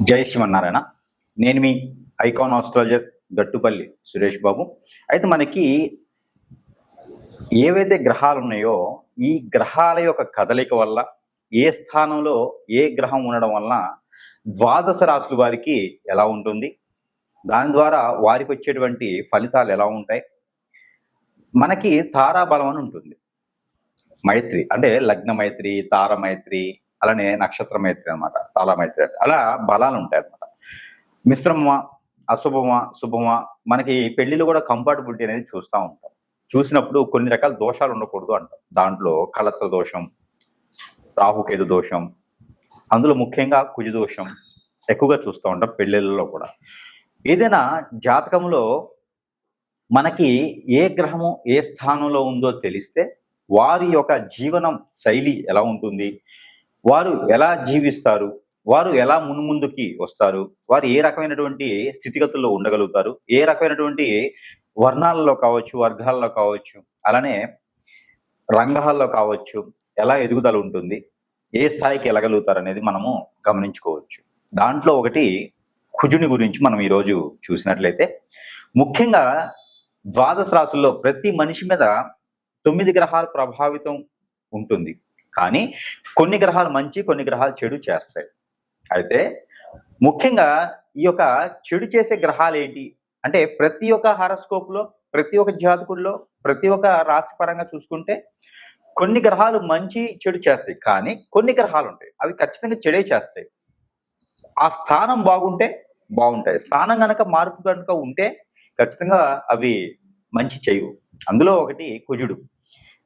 జై శ్రీమన్నారాయణ. నేను మీ icon astrologer Gattupalli Suresh Babu. అయితే మనకి ఏవైతే గ్రహాలు ఉన్నాయో ఈ గ్రహాల యొక్క కదలిక వల్ల ఏ స్థానంలో ఏ గ్రహం ఉండడం వలన ద్వాదశ రాశుల వారికి ఎలా ఉంటుంది, దాని ద్వారా వారికి వచ్చేటువంటి ఫలితాలు ఎలా ఉంటాయి. మనకి తారాబలం అని ఉంటుంది. మైత్రి అంటే లగ్న మైత్రి, తార మైత్రి, అలానే నక్షత్ర మైత్రి అనమాట. తాళ మైత్రి అంటే అలా బలాలు ఉంటాయి అనమాట. మిశ్రమమా, అశుభమా, శుభమా, మనకి పెళ్లిలో కూడా కంపాటబిలిటీ అనేది చూస్తూ ఉంటాం. చూసినప్పుడు కొన్ని రకాల దోషాలు ఉండకూడదు అంటాం. దాంట్లో కలత్ర దోషం, రాహుకేతు దోషం, అందులో ముఖ్యంగా కుజ దోషం ఎక్కువగా చూస్తూ ఉంటాం పెళ్లిళ్ళలో కూడా. ఏదైనా జాతకంలో మనకి ఏ గ్రహము ఏ స్థానంలో ఉందో తెలిస్తే వారి యొక్క జీవనం శైలి ఎలా ఉంటుంది, వారు ఎలా జీవిస్తారు, వారు ఎలా మున్ముందుకి వస్తారు, వారు ఏ రకమైనటువంటి స్థితిగతుల్లో ఉండగలుగుతారు, ఏ రకమైనటువంటి వర్ణాలలో కావచ్చు, వర్గాల్లో కావచ్చు, అలానే రంగాల్లో కావచ్చు, ఎలా ఎదుగుదల ఉంటుంది, ఏ స్థాయికి వెళ్ళగలుగుతారు అనేది మనము గమనించుకోవచ్చు. దాంట్లో ఒకటి కుజుని గురించి మనం ఈరోజు చూసినట్లయితే, ముఖ్యంగా ద్వాదశ రాశుల్లో ప్రతి మనిషి మీద 9 గ్రహాలు ప్రభావితం ఉంటుంది. కానీ కొన్ని గ్రహాలు మంచి, కొన్ని గ్రహాలు చెడు చేస్తాయి. అయితే ముఖ్యంగా ఈ యొక్క చెడు చేసే గ్రహాలు ఏంటి అంటే, ప్రతి ఒక్క హారోస్కోప్లో, ప్రతి ఒక్క జాతకుల్లో, ప్రతి ఒక్క రాశి పరంగా చూసుకుంటే కొన్ని గ్రహాలు మంచి చెడు చేస్తాయి. కానీ కొన్ని గ్రహాలు ఉంటాయి అవి ఖచ్చితంగా చెడే చేస్తాయి. ఆ స్థానం బాగుంటే బాగుంటాయి, స్థానం కనుక మార్పు కనుక ఉంటే ఖచ్చితంగా అవి మంచి చేయవు. అందులో ఒకటి కుజుడు.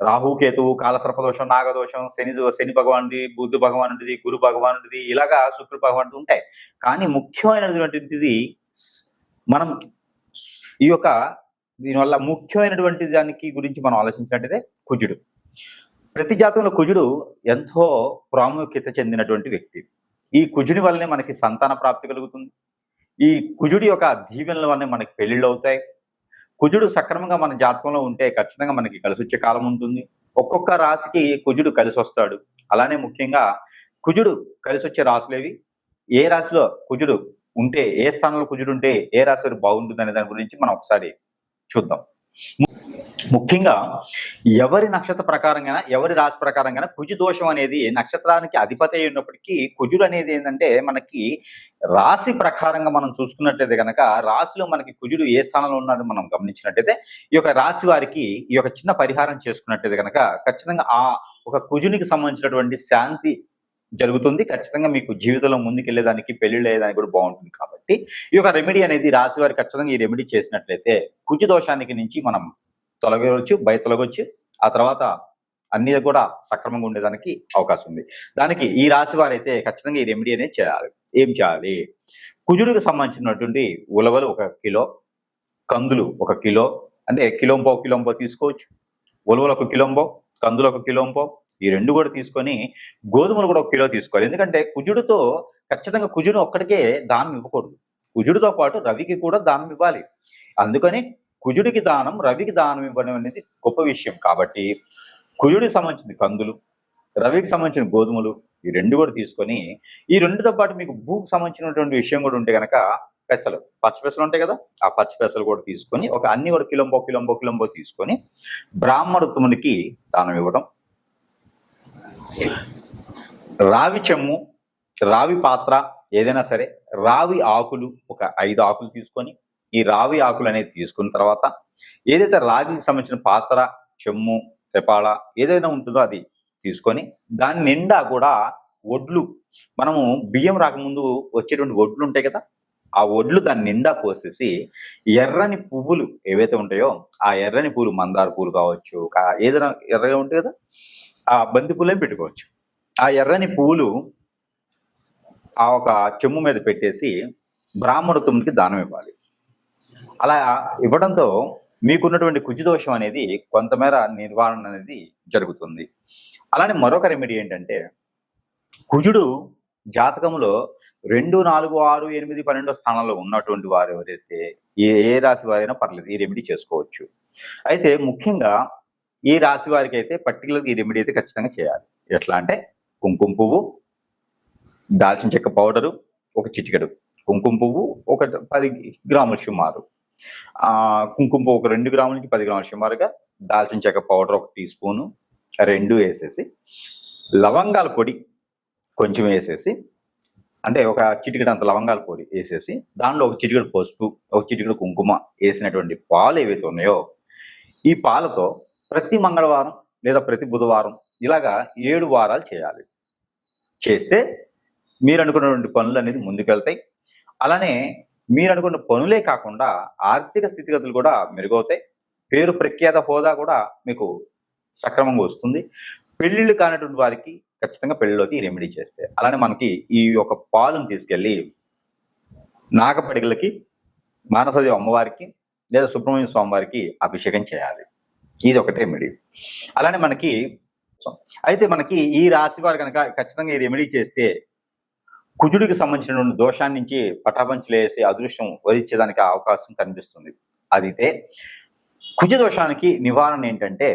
రాహుకేతువు, కాలసర్పదోషం, నాగదోషం, శని భగవానుడి, బుద్ధ భగవానుడిది, గురు భగవానుడిది, ఇలాగా శుక్ర భగవానుడి ఉంటాయి. కానీ ముఖ్యమైనటువంటిది మనం ఈ యొక్క దీనివల్ల ముఖ్యమైనటువంటి దానికి గురించి మనం ఆలోచించినట్టయితే కుజుడు. ప్రతి జాతకంలో కుజుడు ఎంతో ప్రాముఖ్యత చెందినటువంటి వ్యక్తి. ఈ కుజుని వల్లనే మనకి సంతాన ప్రాప్తి కలుగుతుంది. ఈ కుజుడి యొక్క దీవెనల వల్లనే మనకి పెళ్లిళ్ళు అవుతాయి. కుజుడు సక్రమంగా మన జాతకంలో ఉంటే ఖచ్చితంగా మనకి కలిసి వచ్చే కాలం ఉంటుంది. ఒక్కొక్క రాశికి కుజుడు కలిసి వస్తాడు. అలానే ముఖ్యంగా కుజుడు కలిసి వచ్చే రాశులేవి, ఏ రాశిలో కుజుడు ఉంటే, ఏ స్థానంలో కుజుడు ఉంటే ఏ రాశి వారికి బాగుంటుంది అనే దాని గురించి మనం ఒకసారి చూద్దాం. ముఖ్యంగా ఎవరి నక్షత్ర ప్రకారంగా, ఎవరి రాశి ప్రకారంగా కుజు దోషం అనేది నక్షత్రానికి అధిపతి అయి ఉన్నప్పటికీ కుజుడు అనేది ఏంటంటే మనకి రాశి ప్రకారంగా మనం చూసుకున్నట్లయితే కనుక రాశిలో మనకి కుజుడు ఏ స్థానంలో ఉన్నాడో మనం గమనించినట్టయితే ఈ యొక్క రాశి వారికి ఈ యొక్క చిన్న పరిహారం చేసుకున్నట్టయితే కనుక ఖచ్చితంగా ఆ ఒక కుజునికి సంబంధించినటువంటి శాంతి జరుగుతుంది. ఖచ్చితంగా మీకు జీవితంలో ముందుకెళ్లేదానికి, పెళ్లిళ్ళు అయ్యేదానికి కూడా బాగుంటుంది. కాబట్టి ఈ యొక్క రెమెడీ అనేది రాశి వారికి ఖచ్చితంగా ఈ రెమెడీ చేసినట్లయితే కుజు దోషానికి నుంచి మనం తొలగవచ్చు, తొలగొచ్చు. ఆ తర్వాత అన్ని కూడా సక్రమంగా ఉండేదానికి అవకాశం ఉంది. దానికి ఈ రాశి వారైతే ఖచ్చితంగా ఈ రెమెడీ అనేది చేయాలి. ఏం చేయాలి? కుజుడికి సంబంధించినటువంటి ఉలవలు 1 కిలో, కందులు 1 కిలో, అంటే కిలోంపో తీసుకోవచ్చు. ఉలవలు 1 కిలోంపో, కందులు 1 కిలోంపో, ఈ 2 కూడా తీసుకొని గోధుమలు కూడా 1 కిలో తీసుకోవాలి. ఎందుకంటే కుజుడితో ఖచ్చితంగా కుజుడు ఒక్కడికే దానం ఇవ్వకూడదు. కుజుడితో పాటు రవికి కూడా దానం ఇవ్వాలి. అందుకని కుజుడికి దానం, రవికి దానం ఇవ్వడం అనేది గొప్ప విషయం. కాబట్టి కుజుడికి సంబంధించిన కందులు, రవికి సంబంధించిన గోధుమలు, ఈ 2 కూడా తీసుకొని, ఈ 2తో పాటు మీకు భూకి సంబంధించినటువంటి విషయం కూడా ఉంటే కనుక పెసలు, పచ్చి పెసలు ఉంటాయి కదా, ఆ పచ్చి పెసలు కూడా తీసుకొని అన్ని కూడా కిలోంపో తీసుకొని బ్రాహ్మణోత్తమునికి దానం ఇవ్వడం. రావి చెమ్ము, రావి పాత్ర ఏదైనా సరే, రావి ఆకులు 5 ఆకులు తీసుకొని, ఈ రావి ఆకులు అనేది తీసుకున్న తర్వాత ఏదైతే రాగికి సంబంధించిన పాత్ర, చెమ్ము, తెపాళ ఏదైనా ఉంటుందో అది తీసుకొని దాని నిండా కూడా వడ్లు, మనము బియ్యం రాకముందు వచ్చేటువంటి వడ్లు ఉంటాయి కదా, ఆ వడ్లు దాని నిండా పోసేసి ఎర్రని పువ్వులు ఏవైతే ఉంటాయో ఆ ఎర్రని పూలు, మందార పూలు కావచ్చు, ఏదైనా ఎర్రగా ఉంటాయి కదా, ఆ బంతి పూలే పెట్టుకోవచ్చు. ఆ ఎర్రని పూలు ఆ ఒక చెమ్ము మీద పెట్టేసి బ్రాహ్మణోత్తమునికి దానం ఇవ్వాలి. అలా ఇవ్వడంతో మీకున్నటువంటి కుజుదోషం అనేది కొంతమేర నివారణ అనేది జరుగుతుంది. అలానే మరొక రెమెడీ ఏంటంటే, కుజుడు జాతకంలో 2, 4, 6, 8, 12 స్థానాల్లో ఉన్నటువంటి వారు ఎవరైతే ఏ రాశి వారైనా పర్లేదు ఈ రెమెడీ చేసుకోవచ్చు. అయితే ముఖ్యంగా ఈ రాశి వారికి అయితే పర్టికులర్గా ఈ రెమెడీ అయితే ఖచ్చితంగా చేయాలి. ఎట్లా అంటే కుంకుమ పువ్వు, దాల్చిన చెక్క పౌడరు, ఒక చిటికెడు, కుంకుమ పువ్వు ఒక 10 గ్రాములు సుమారు, కుంకుమ పువ్వు ఒక 2 గ్రాముల నుంచి 10 గ్రాములు సుమారుగా, దాల్చిన చెక్క పౌడర్ 1 టీ స్పూను 2 వేసేసి, లవంగాల పొడి కొంచెం వేసేసి, అంటే ఒక చిటికెడు అంత లవంగాల పొడి వేసేసి, దానిలో ఒక చిటికెడు పసుపు, ఒక చిటికెడు కుంకుమ వేసినటువంటి పాలు ఏవైతే ఉన్నాయో, ఈ పాలతో ప్రతి మంగళవారం లేదా ప్రతి బుధవారం ఇలాగా 7 వారాలు చేయాలి. చేస్తే మీరు అనుకున్నటువంటి పనులు అనేది ముందుకెళ్తాయి. అలానే మీరు అనుకున్న పనులే కాకుండా ఆర్థిక స్థితిగతులు కూడా మెరుగవుతాయి. పేరు ప్రఖ్యాత హోదా కూడా మీకు సక్రమంగా వస్తుంది. పెళ్ళిళ్ళు కానటువంటి వారికి ఖచ్చితంగా పెళ్ళిలోకి ఈ రెమెడీ చేస్తే, అలానే మనకి ఈ యొక్క పాలును తీసుకెళ్ళి నాగపడిగలకి, మానసదేవి అమ్మవారికి లేదా సుబ్రహ్మణ్య స్వామి వారికి అభిషేకం చేయాలి. ఇది ఒకటి రెమెడీ. అలానే మనకి ఈ రాశి వారు కనుక ఖచ్చితంగా ఈ రెమెడీ చేస్తే కుజుడికి సంబంధించినటువంటి దోషాన్ని నుంచి పటాపంచలేసి అదృష్టం వరించేదానికి అవకాశం కనిపిస్తుంది. అదితే కుజ దోషానికి నివారణ ఏంటంటే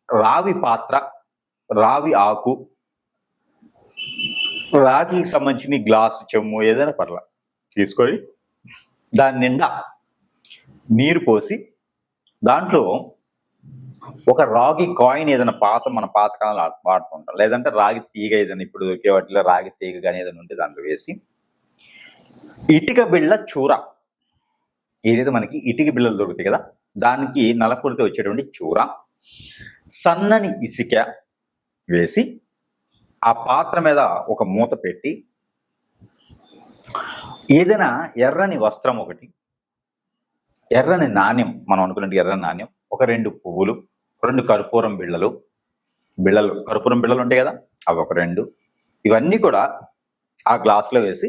రావి పాత్ర, రావి ఆకు, రాగికి సంబంధించిన గ్లాసు, చెమ్ము ఏదైనా పర్ల తీసుకొని దాని నిండా నీరు పోసి, దాంట్లో ఒక రాగి కాయిన్ ఏదైనా మన పాతకాలంలో వాడుతుంటాం, లేదంటే రాగి తీగ ఏదైనా ఇప్పుడు దొరికే వాటిలో రాగి తీగ కానీ ఏదైనా ఉంటే దాంట్లో వేసి, ఇటుక బిళ్ళ చూర ఏదైతే మనకి ఇటుక బిళ్ళలు దొరుకుతాయి కదా, దానికి నలపొడితే వచ్చేటువంటి చూర, సన్నని ఇసుక వేసి ఆ పాత్ర మీద ఒక మూత పెట్టి, ఏదైనా ఎర్రని వస్త్రం ఒకటి, ఎర్రని నాణ్యం, మనం అనుకున్నట్టు ఎర్రని నాణ్యం, ఒక 2 పువ్వులు, 2 కర్పూరం బిళ్ళలు, కర్పూరం బిళ్ళలు ఉంటాయి కదా, అవి ఒక 2, ఇవన్నీ కూడా ఆ గ్లాసులో వేసి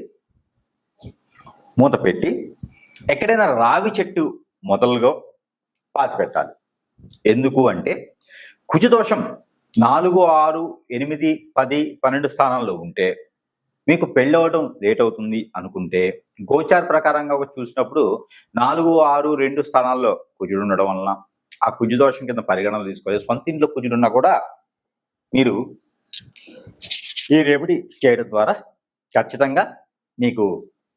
మూత పెట్టి ఎక్కడైనా రావి చెట్టు మొదలుగా పాతి పెట్టాలి. ఎందుకు అంటే కుజదోషం 4, 6, 8, 10, 12 స్థానాల్లో ఉంటే మీకు పెళ్ళి అవ్వడం లేట్ అవుతుంది అనుకుంటే, గోచార ప్రకారంగా చూసినప్పుడు 4, 6, 2 స్థానాల్లో కుజుడు ఉండడం వలన ఆ కుజు దోషం కింద పరిగణన తీసుకోవాలి. సొంత ఇంట్లో కుజుడున్నా కూడా మీరు ఈ రెమెడీ చేయడం ద్వారా ఖచ్చితంగా మీకు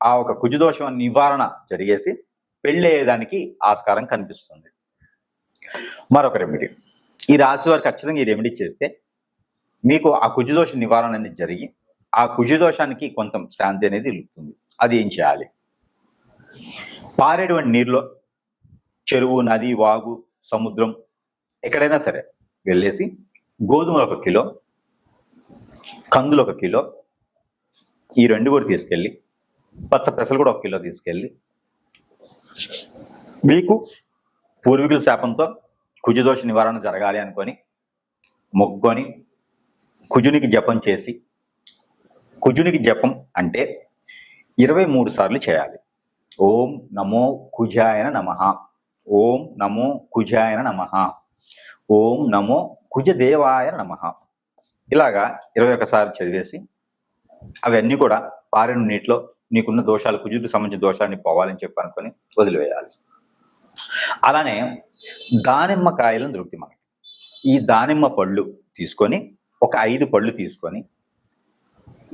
ఆ ఒక కుజు దోషం నివారణ జరిగేసి పెళ్ళి అయ్యేదానికి ఆస్కారం కనిపిస్తుంది. మరొక రెమెడీ, ఈ రాశి వారు ఖచ్చితంగా ఈ రెమెడీ చేస్తే మీకు ఆ కుజుదోష నివారణ అనేది జరిగి ఆ కుజుదోషానికి కొంత శాంతి అనేది ఇలుపుతుంది. అది ఏం చేయాలి? పారేటువంటి నీరులో, చెరువు, నది, వాగు, సముద్రం ఎక్కడైనా సరే వెళ్ళేసి గోధుమలు 1 కిలో, కందులు 1 కిలో, ఈ 2 కూడా తీసుకెళ్ళి, పచ్చ పెసలు కూడా 1 కిలో తీసుకెళ్ళి, మీకు పూర్వీకుల శాపంతో కుజదోష నివారణ జరగాలి అనుకొని మొక్కుకొని కుజునికి జపం చేసి, కుజునికి జపం అంటే 23 సార్లు చేయాలి. ఓం నమో కుజాయన నమః, ఓం నమో కుజాయన నమః, ఓం నమో కుజదేవాయ నమః, ఇలాగా 21 సార్లు చదివేసి అవన్నీ కూడా పారిన నీటిలో నీకున్న దోషాలు, కుజుడికి సంబంధించిన దోషాన్ని పోవాలని చెప్పి అనుకొని వదిలివేయాలి. అలానే దానిమ్మ కాయలను దొరుకుతాయి మనకి. ఈ దానిమ్మ పళ్ళు తీసుకొని ఒక 5 పళ్ళు తీసుకొని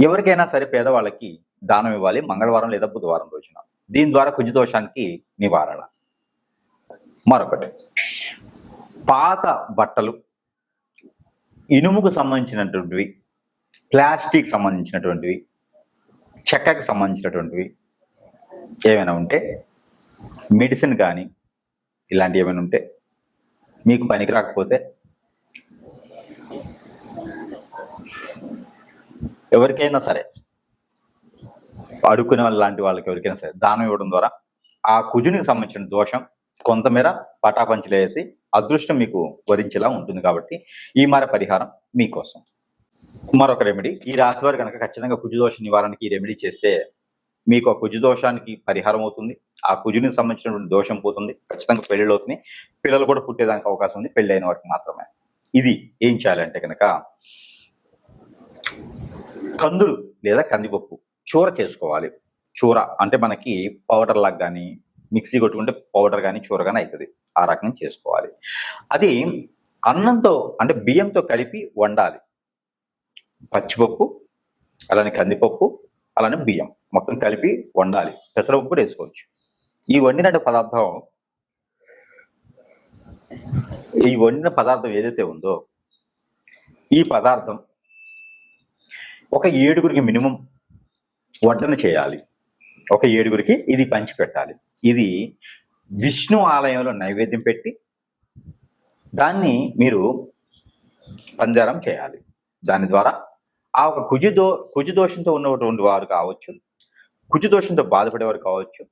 ఎవరికైనా సరే పేదవాళ్ళకి దానం ఇవ్వాలి మంగళవారం లేదా బుధవారం రోజున. దీని ద్వారా కుజదోషానికి నివారణ. మరొకటి, పాత బట్టలు, ఇనుముకు సంబంధించినటువంటివి, ప్లాస్టిక్ సంబంధించినటువంటివి, చెక్కకి సంబంధించినటువంటివి ఏమైనా ఉంటే, మెడిసిన్ కానీ ఇలాంటివి ఏమైనా ఉంటే మీకు పనికి రాకపోతే ఎవరికైనా సరే అడుక్కునే వాళ్ళ లాంటి వాళ్ళకి ఎవరికైనా సరే దానం ఇవ్వడం ద్వారా ఆ కుజునికి సంబంధించిన దోషం కొంతమేర పటాపంచలేసి అదృష్టం మీకు వరించేలా ఉంటుంది. కాబట్టి ఈ మార పరిహారం మీకోసం. మరొక రెమెడీ, ఈ రాశి వారు కనుక ఖచ్చితంగా కుజుదోష నివారణకి ఈ రెమెడీ చేస్తే మీకు ఆ కుజుదోషానికి పరిహారం అవుతుంది. ఆ కుజునికి సంబంధించినటువంటి దోషం పోతుంది. ఖచ్చితంగా పెళ్ళిళ్ళు అవుతుంది. పిల్లలు కూడా పుట్టేదానికి అవకాశం ఉంది, పెళ్ళి అయిన వారికి మాత్రమే. ఇది ఏం చేయాలంటే కనుక కందులు లేదా కందిపప్పు చూర చేసుకోవాలి. చూర అంటే మనకి పౌడర్ లాగా కానీ, మిక్సీ కొట్టుకుంటే పౌడర్ కానీ చూర కానీ అవుతుంది. ఆ రకంగా చేసుకోవాలి. అది అన్నంతో అంటే బియ్యంతో కలిపి వండాలి. పచ్చిపప్పు, అలానే కందిపప్పు, అలానే బియ్యం మొత్తం కలిపి వండాలి. పెసరపప్పు కూడా వేసుకోవచ్చు. ఈ వండిన పదార్థం ఏదైతే ఉందో ఈ పదార్థం ఒక 7గురికి మినిమం వడ్డన చేయాలి. ఒక 7గురికి ఇది పంచి పెట్టాలి. ఇది విష్ణు ఆలయంలో నైవేద్యం పెట్టి దాన్ని మీరు పంజారం చేయాలి. దాని ద్వారా ఆ ఒక కుజుదోషంతో ఉన్నటువంటి వారు కావచ్చు, కుజుదోషంతో బాధపడేవారు కావచ్చు,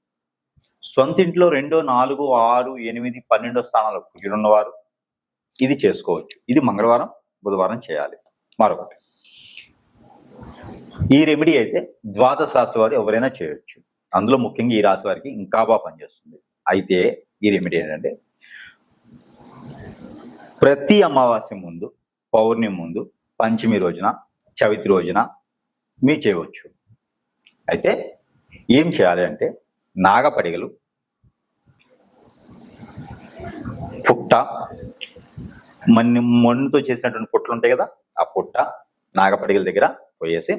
సొంత ఇంట్లో 2, 4, 6, 8, 12 స్థానాల్లో కుజుడున్నవారు ఇది చేసుకోవచ్చు. ఇది మంగళవారం, బుధవారం చేయాలి. మరొకటి, ఈ రెమెడీ అయితే ద్వాదశ రాశి వారు ఎవరైనా చేయొచ్చు. అందులో ముఖ్యంగా ఈ రాశి వారికి ఇంకా బాగా పనిచేస్తుంది. అయితే ఈ రెమెడీ ఏంటంటే ప్రతి అమావాస్య ముందు, పౌర్ణమి ముందు, పంచమి రోజున, చవితి రోజున మీరు చేయవచ్చు. అయితే ఏం చేయాలి అంటే నాగపడిగలు, పుట్ట, మన్నుతో చేసినటువంటి పుట్టలు ఉంటాయి కదా, ఆ పుట్ట నాగపడిగల దగ్గర పోయేసి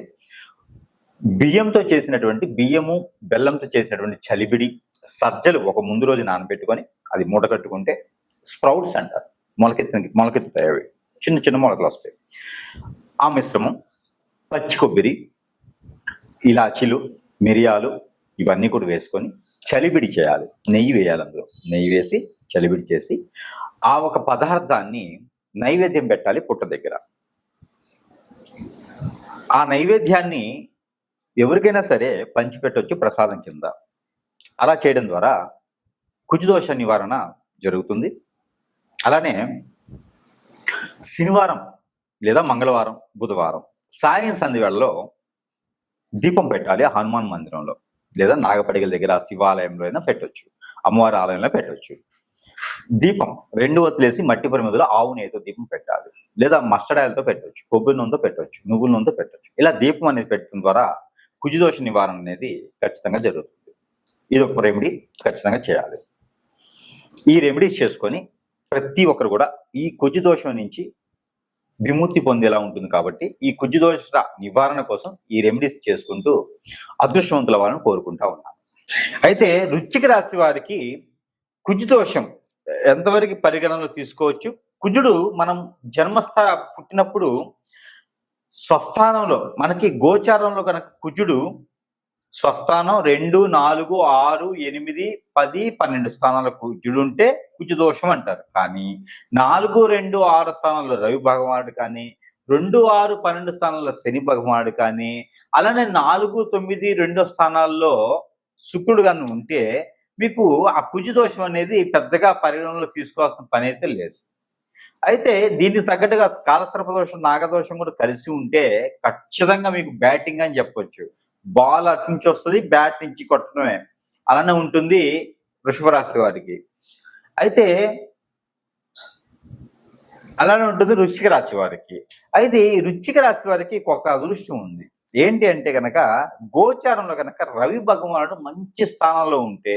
బియ్యంతో చేసినటువంటి బియ్యము బెల్లంతో చేసినటువంటి చలిబిడి సజ్జలు ఒక ముందు రోజు నానబెట్టుకొని అది మూట కట్టుకుంటే స్ప్రౌట్స్ అంటారు, మొలకెత్తుతాయి. అవి చిన్న చిన్న మొలకలు వస్తాయి. ఆ మిశ్రమం పచ్చి కొబ్బరి, ఇలాచీలు, మిరియాలు ఇవన్నీ కూడా వేసుకొని చలిబిడి చేయాలి. నెయ్యి వేయాలి. అందులో నెయ్యి వేసి చలిబిడి చేసి ఆ ఒక పదార్థాన్ని నైవేద్యం పెట్టాలి పుట్ట దగ్గర. ఆ నైవేద్యాన్ని ఎవరికైనా సరే పంచిపెట్టవచ్చు ప్రసాదం కింద. అలా చేయడం ద్వారా కుజదోష నివారణ జరుగుతుంది. అలానే శనివారం లేదా మంగళవారం, బుధవారం సాయం సంధ్య వేళలో దీపం పెట్టాలి. హనుమాన్ మందిరంలో లేదా నాగపడిగల దగ్గర శివాలయంలో అయినా పెట్టవచ్చు, అమ్మవారి ఆలయంలో పెట్టవచ్చు. దీపం 2 ఒత్తులేసి మట్టి పరిమితిలో ఆవు నెయ్యితో దీపం పెట్టాలి. లేదా మస్టర్డ్ ఆయిల్తో పెట్టవచ్చు, కొబ్బరి నూనెతో పెట్టవచ్చు, నువ్వుల నూనెతో పెట్టవచ్చు. ఇలా దీపం అనేది పెట్టడం ద్వారా కుజదోష నివారణ అనేది ఖచ్చితంగా జరుగుతుంది. ఇది ఒక రెమెడీ ఖచ్చితంగా చేయాలి. ఈ రెమెడీస్ చేసుకొని ప్రతి ఒక్కరు కూడా ఈ కుజదోషం నుంచి విముక్తి పొందేలా ఉంటుంది. కాబట్టి ఈ కుజదోష నివారణ కోసం ఈ రెమెడీస్ చేసుకుంటూ అదృష్టవంతుల వారిని కోరుకుంటా ఉన్నాను. అయితే వృశ్చిక రాశి వారికి కుజదోషం ఎంతవరకు పరిగణనలో తీసుకోవచ్చు? కుజుడు మనం పుట్టినప్పుడు స్వస్థానంలో మనకి గోచారంలో కనుక కుజుడు స్వస్థానం 2, 4, 6, 8, 10, 12 స్థానాల కుజుడు ఉంటే కుజదోషం అంటారు. కానీ 4, 2, 6 స్థానాల్లో రవి భగవానుడు కానీ, 2, 6, 12 స్థానాల్లో శని భగవానుడు కానీ, అలానే 4, 9, 2 స్థానాల్లో శుక్రుడు కానీ ఉంటే మీకు ఆ కుజదోషం అనేది పెద్దగా పరిగణనలో తీసుకోవాల్సిన పని అయితే లేదు. అయితే దీనికి తగ్గట్టుగా కాలసర్పదోషం, నాగదోషం కూడా కలిసి ఉంటే ఖచ్చితంగా మీకు బ్యాటింగ్ అని చెప్పొచ్చు. బాల్ అటు నుంచి వస్తుంది, బ్యాట్ నుంచి కొట్టడమే. అలానే ఉంటుంది వృషభ రాశి వారికి. అయితే అలానే ఉంటుంది వృశ్చిక రాశి వారికి. అయితే ఈ వృశ్చిక రాశి వారికి ఒక అదృష్టం ఉంది. ఏంటి అంటే కనుక గోచారంలో కనుక రవి భగవానుడు మంచి స్థానంలో ఉంటే,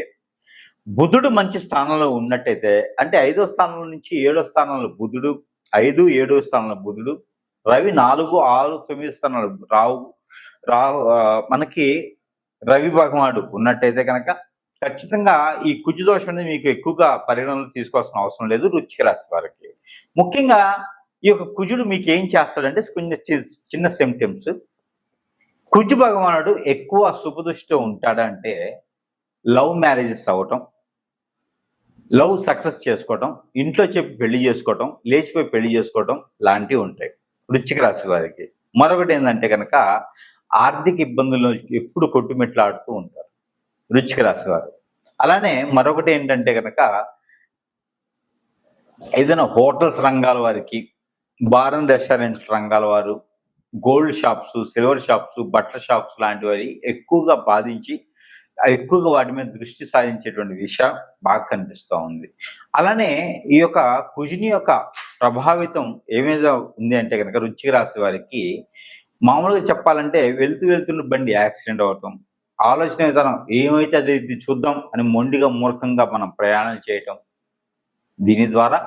బుధుడు మంచి స్థానంలో ఉన్నట్టయితే, అంటే 5వ స్థానంలో నుంచి 7వ స్థానంలో బుధుడు, 5, 7వ స్థానంలో బుధుడు, రవి 4, 6, 9 స్థానాలు మనకి రవి భగవానుడు ఉన్నట్టయితే కనుక ఖచ్చితంగా ఈ కుజదోషం అనేది మీకు ఎక్కువగా పరిగణనలు తీసుకోవాల్సిన అవసరం లేదు వృశ్చిక రాశి వారికి. ముఖ్యంగా ఈ యొక్క కుజుడు మీకు ఏం చేస్తాడంటే చిన్న సిమ్టమ్స్. కుజు భగవానుడు ఎక్కువ శుభదృష్టితో ఉంటాడంటే లవ్ మ్యారేజెస్ అవ్వటం, లవ్ సక్సెస్ చేసుకోవటం, ఇంట్లో చెప్పి పెళ్లి చేసుకోవటం, లేచిపోయి పెళ్లి చేసుకోవటం లాంటివి ఉంటాయి వృశ్చిక రాశి వారికి. మరొకటి ఏంటంటే కనుక ఆర్థిక ఇబ్బందుల్లో ఎప్పుడు కొట్టుమిట్లాడుతూ ఉంటారు వృశ్చిక రాశి వారు. అలానే మరొకటి ఏంటంటే కనుక ఏదైనా హోటల్స్ రంగాల వారికి, బార్ అండ్ రెస్టారెంట్ రంగాల వారు, గోల్డ్ షాప్స్, సిల్వర్ షాప్స్, బట్టల షాప్స్ లాంటివి ఎక్కువగా బాధించి ఎక్కువగా వాటి మీద దృష్టి సాధించేటువంటి విషయం బాగా కనిపిస్తూ ఉంది. అలానే ఈ యొక్క కుజుని యొక్క ప్రభావితం ఏమేదో ఉంది అంటే కనుక వృశ్చిక రాశి వారికి మామూలుగా చెప్పాలంటే వెళ్తున్న బండి యాక్సిడెంట్ అవ్వటం, ఆలోచన విధానం ఏమైతే అది చూద్దాం అని మొండిగా మూర్ఖంగా మనం ప్రయాణం చేయటం, దీని ద్వారా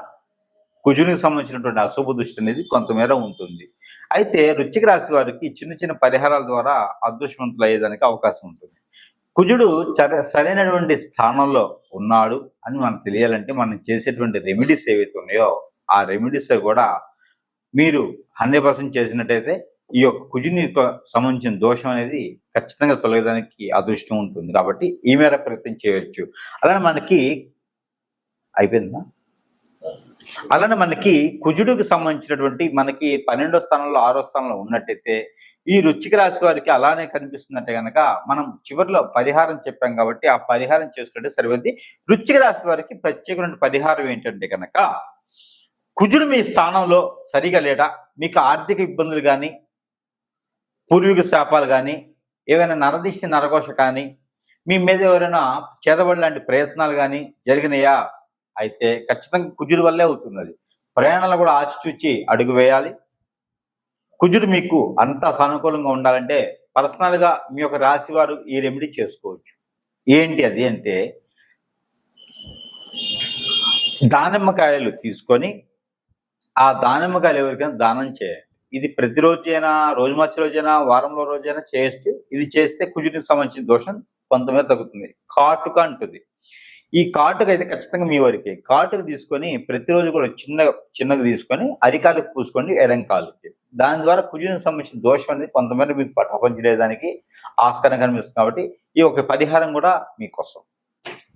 కుజునికి సంబంధించినటువంటి అశుభ దృష్టి అనేది కొంతమేర ఉంటుంది. అయితే వృశ్చిక రాశి వారికి చిన్న చిన్న పరిహారాల ద్వారా అదృష్టవంతులు అయ్యేదానికి అవకాశం ఉంటుంది. కుజుడు సరైనటువంటి స్థానంలో ఉన్నాడు అని మనకు తెలియాలంటే మనం చేసేటువంటి రెమెడీస్ ఏవైతే ఉన్నాయో ఆ రెమెడీస్ కూడా మీరు 100% చేసినట్టయితే ఈ యొక్క కుజుని యొక్క సంబంధించిన దోషం అనేది ఖచ్చితంగా తొలగడానికి అదృష్టం ఉంటుంది. కాబట్టి ఈ మేర ప్రయత్నం చేయవచ్చు. అలానే మనకి అయిపోయిందా? అలానే మనకి కుజుడికి సంబంధించినటువంటి మనకి 12వ స్థానంలో 6వ స్థానంలో ఉన్నట్టయితే ఈ వృశ్చిక రాశి వారికి అలానే కనిపిస్తుందంటే కనుక మనం చివరిలో పరిహారం చెప్పాం కాబట్టి ఆ పరిహారం చేసుకుంటే సరిపోద్ది. వృశ్చిక రాశి వారికి ప్రత్యేకమైన పరిహారం ఏంటంటే కనుక కుజుడు మీ స్థానంలో సరిగా లేడా, మీకు ఆర్థిక ఇబ్బందులు కానీ, పూర్వీక శాపాలు కానీ, ఏవైనా నరదిష్టి నరఘోష కానీ, మీ మీద ఎవరైనా చేదబడి లాంటి ప్రయత్నాలు కానీ జరిగినాయా అయితే ఖచ్చితంగా కుజుడి వల్లే అవుతున్నది. ప్రయాణాలు కూడా ఆచిచూచి అడుగు వేయాలి. కుజుడు మీకు అంతా సానుకూలంగా ఉండాలంటే పర్సనల్గా మీ యొక్క రాశి వారు ఈ రెమెడీ చేసుకోవచ్చు. ఏంటి అది అంటే దానిమ్మకాయలు తీసుకొని ఆ దానిమ్మకాయలు ఎవరికైనా దానం చేయండి. ఇది ప్రతిరోజైనా, రోజు మధ్య రోజైనా, వారంలో రోజైనా చేయొచ్చు. ఇది చేస్తే కుజుడికి సంబంధించిన దోషం కొంతమేర తగ్గుతుంది. కాటుక అంటుంది. ఈ కాటుక అయితే ఖచ్చితంగా మీ వరకే. కాటుక తీసుకొని ప్రతిరోజు కూడా చిన్నగా తీసుకొని అరికాలకు పూసుకోండి, ఎడం కాలుకి. దాని ద్వారా కుజుడికి సంబంధించిన దోషం అనేది కొంతమేర మీకు పటాపంచలేదానికి ఆస్కారం కనిపిస్తుంది. కాబట్టి ఈ ఒక పరిహారం కూడా మీకోసం.